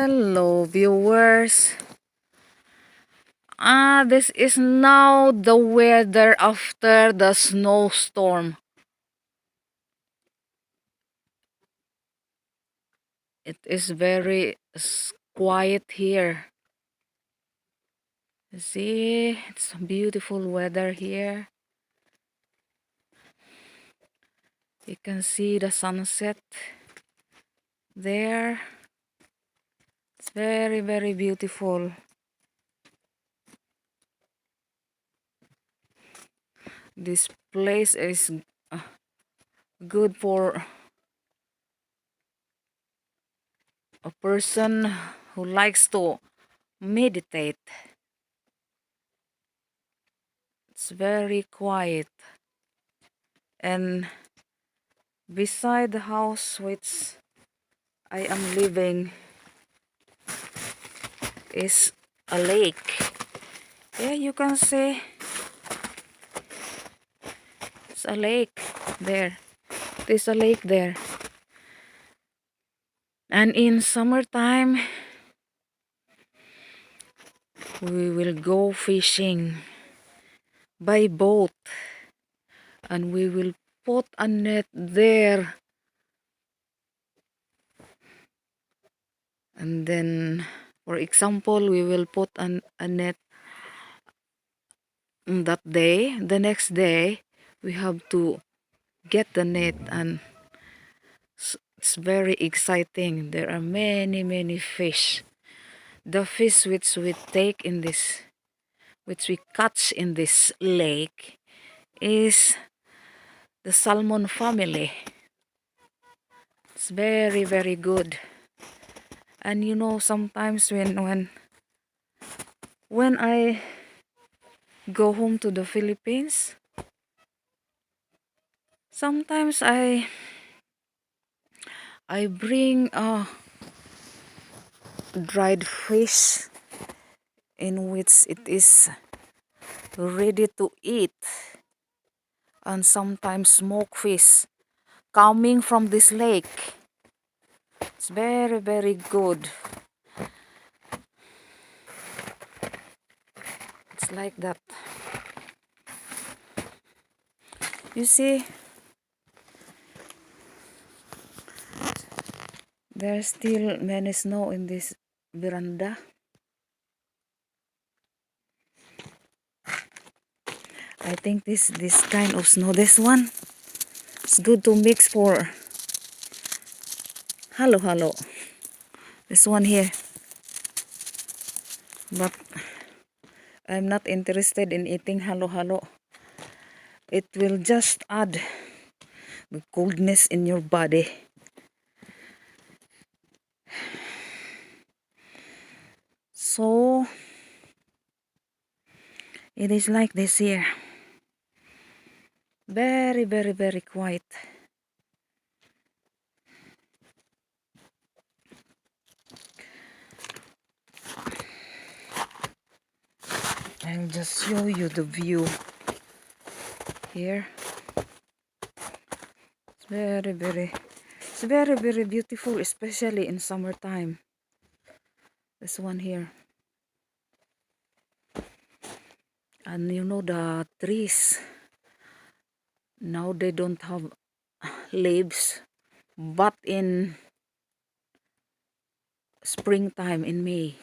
Hello viewers. This is now the weather after the snowstorm. It is very quiet here. See, it's beautiful weather here. You can see the sunset there. It's very beautiful. This place is good for a person who likes to meditate. It's very quiet. And beside the house which I am living is a lake. Yeah, you can see it's a lake there. There's a lake there. And in summertime, we will go fishing by boat. And we will put a net there. And then, for example, we will put a net that day. The next day, we have to get the net, and it's very exciting. There are many fish. The fish which we take in this, which we catch in this lake, is the salmon family. It's very good. And you know, sometimes when I go home to the Philippines, sometimes I bring dried fish in which it is ready to eat, and sometimes smoked fish coming from this lake. It's very good. It's like that. You see, there's still many snow in this veranda. I think this kind of snow, this one, it's good to mix for halo. This one here. But I'm not interested in eating halo. It will just add the coldness in your body. So it is like this here. Very quiet. I'll just show you the view here. It's very beautiful, especially in summertime. This one here. And you know, the trees now, they don't have leaves, but in springtime, in May,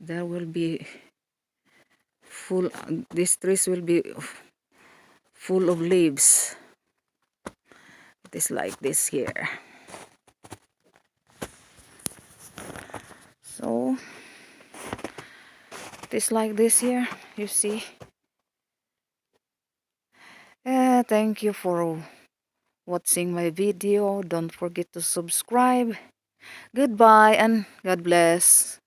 there will be full, these trees will be full of leaves. It is like this here. So it is like this here, you see. Thank you for watching my video. Don't forget to subscribe. Goodbye and God bless.